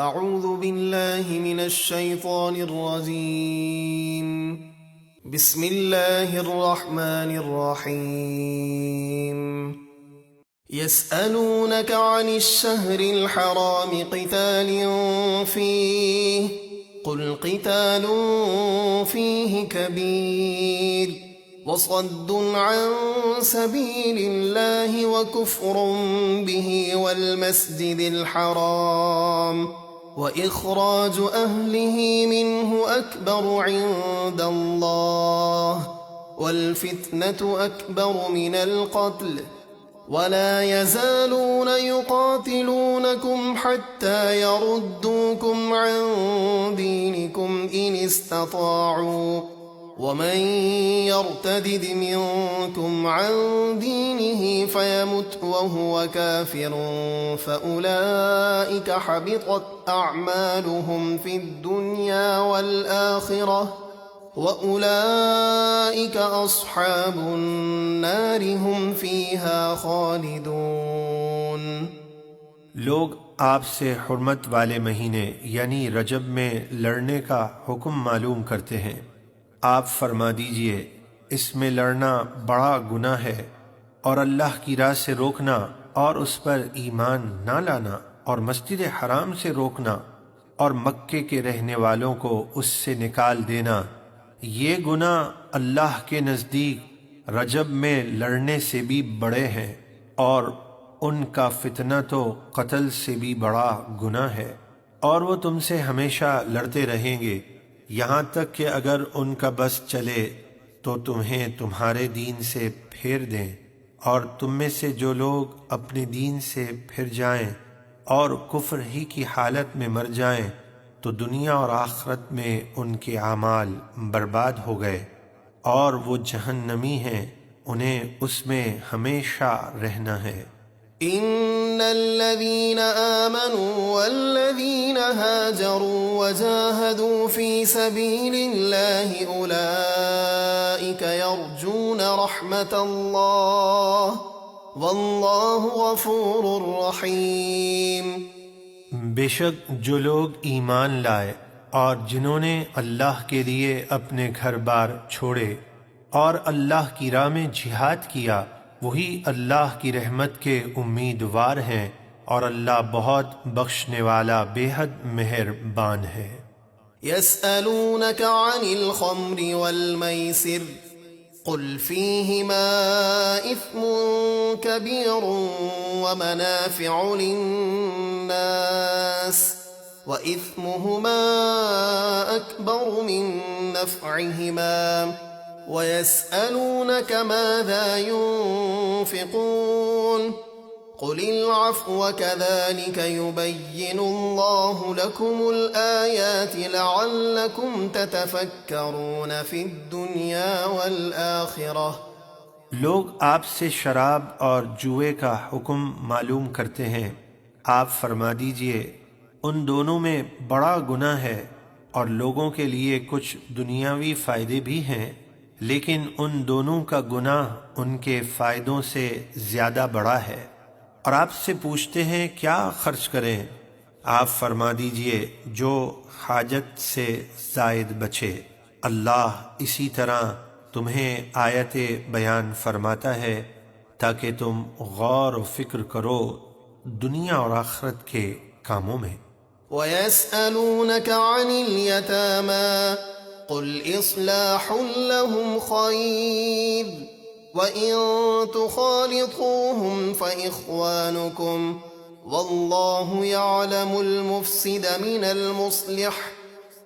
اعوذ باللہ من الشیطان الرجیم بسم اللہ الرحمن الرحیم يسألونك عن الشهر الحرام قتال فيه قل قتال فيه كبير وصد عن سبيل الله وكفر به والمسجد الحرام وإخراج أهله منه أكبر عند الله والفتنة أكبر من القتل ولا يزالون يقاتلونكم حتى يردوكم عن دينكم إن استطاعوا ومن يرتدد منكم عن دينه فيمت وهو كافر فأولئك حبطت أعمالهم في الدنيا والآخرة وَأُولَئِكَ أَصْحَابُ النَّارِ هُمْ فِيهَا خَالِدُونَ۔ لوگ آپ سے حرمت والے مہینے یعنی رجب میں لڑنے کا حکم معلوم کرتے ہیں۔ آپ فرما دیجئے اس میں لڑنا بڑا گناہ ہے، اور اللہ کی راہ سے روکنا اور اس پر ایمان نہ لانا اور مسجد حرام سے روکنا اور مکے کے رہنے والوں کو اس سے نکال دینا، یہ گناہ اللہ کے نزدیک رجب میں لڑنے سے بھی بڑے ہیں، اور ان کا فتنہ تو قتل سے بھی بڑا گناہ ہے، اور وہ تم سے ہمیشہ لڑتے رہیں گے یہاں تک کہ اگر ان کا بس چلے تو تمہیں تمہارے دین سے پھیر دیں، اور تم میں سے جو لوگ اپنے دین سے پھر جائیں اور کفر ہی کی حالت میں مر جائیں تو دنیا اور آخرت میں ان کے اعمال برباد ہو گئے، اور وہ جہنمی ہیں، انہیں اس میں ہمیشہ رہنا ہے۔ ان الذين آمنوا والذين هاجروا وجاهدوا في سبيل الله اولئك يرجون رحمة الله والله غفور رحيم۔ بے شک جو لوگ ایمان لائے اور جنہوں نے اللہ کے لیے اپنے گھر بار چھوڑے اور اللہ کی راہ میں جہاد کیا، وہی اللہ کی رحمت کے امیدوار ہیں، اور اللہ بہت بخشنے والا بے حد مہربان ہے۔ يسألونك عن الخمر والميسر قل فيهما إثم كبير ومنافع للناس وإثمهما أكبر من نفعهما ويسألونك ماذا ينفقون قل العفو كذلك يبين الله لكم الآيات لعلكم تتفكرون في الدنيا والآخرة۔ لوگ آپ سے شراب اور جوئے کا حکم معلوم کرتے ہیں، آپ فرما دیجئے ان دونوں میں بڑا گناہ ہے، اور لوگوں کے لیے کچھ دنیاوی فائدے بھی ہیں، لیکن ان دونوں کا گناہ ان کے فائدوں سے زیادہ بڑا ہے۔ اور آپ سے پوچھتے ہیں کیا خرچ کریں، آپ فرما دیجئے جو حاجت سے زائد بچے، اللہ اسی طرح تمہیں آیت بیان فرماتا ہے تاکہ تم غور و فکر کرو دنیا اور آخرت کے کاموں میں۔ وَيَسْأَلُونَكَ عَنِ الْيَتَامَى قُلْ إِصْلَاحٌ لَهُمْ خَيْرٌ وَإِن تُخَالِطُوهُمْ فَإِخْوَانُكُمْ وَاللَّهُ يَعْلَمُ الْمُفْسِدَ مِنَ الْمُصْلِحِ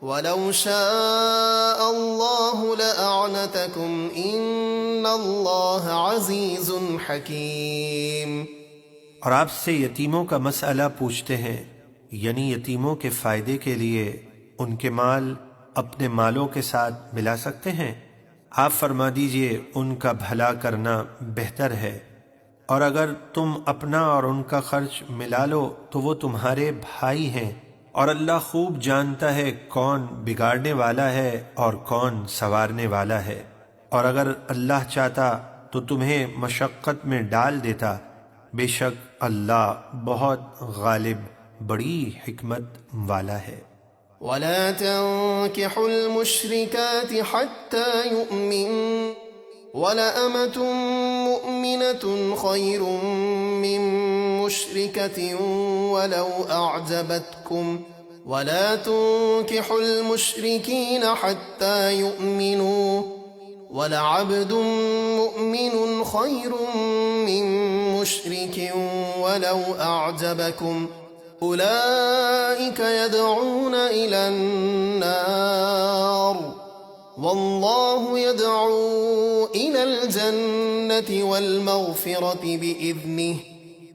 وَلَوْ شَاءَ اللَّهُ لَأَعْنَتَكُمْ إِنَّ اللَّهَ عَزِيزٌ حَكِيمٌ۔ اور آپ سے یتیموں کا مسئلہ پوچھتے ہیں، یعنی یتیموں کے فائدے کے لیے ان کے مال اپنے مالوں کے ساتھ ملا سکتے ہیں؟ آپ فرما دیجئے ان کا بھلا کرنا بہتر ہے، اور اگر تم اپنا اور ان کا خرچ ملا لو تو وہ تمہارے بھائی ہیں، اور اللہ خوب جانتا ہے کون بگاڑنے والا ہے اور کون سنوارنے والا ہے، اور اگر اللہ چاہتا تو تمہیں مشقت میں ڈال دیتا، بے شک اللہ بہت غالب بڑی حکمت والا ہے۔ ولا تنكحوا المشركات حتى يؤمنوا ولأمة مؤمنة خير من مشركة ولو أعجبتكم ولا تنكحوا المشركين حتى يؤمنوا ولعبد مؤمن خير من مشرك ولو أعجبكم أولئك يدعون إلى النار والله يدعو إلى الجنة والمغفرة بإذنه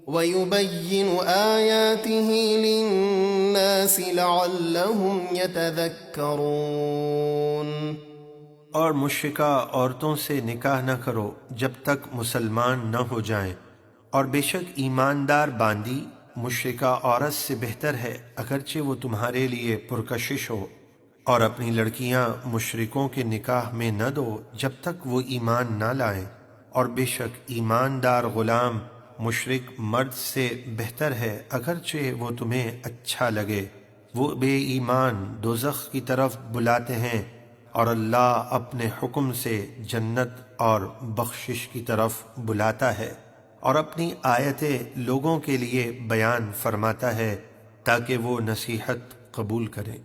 ويبين آياته للناس لعلهم يتذكرون۔ اور مشرکہ عورتوں سے نکاح نہ کرو جب تک مسلمان نہ ہو جائیں، اور بے شک ایماندار باندی مشرکہ عورت سے بہتر ہے اگرچہ وہ تمہارے لیے پرکشش ہو، اور اپنی لڑکیاں مشرکوں کے نکاح میں نہ دو جب تک وہ ایمان نہ لائیں، اور بے شک ایماندار غلام مشرک مرد سے بہتر ہے اگرچہ وہ تمہیں اچھا لگے۔ وہ بے ایمان دوزخ کی طرف بلاتے ہیں، اور اللہ اپنے حکم سے جنت اور بخشش کی طرف بلاتا ہے، اور اپنی آیتیں لوگوں کے لیے بیان فرماتا ہے تاکہ وہ نصیحت قبول کریں۔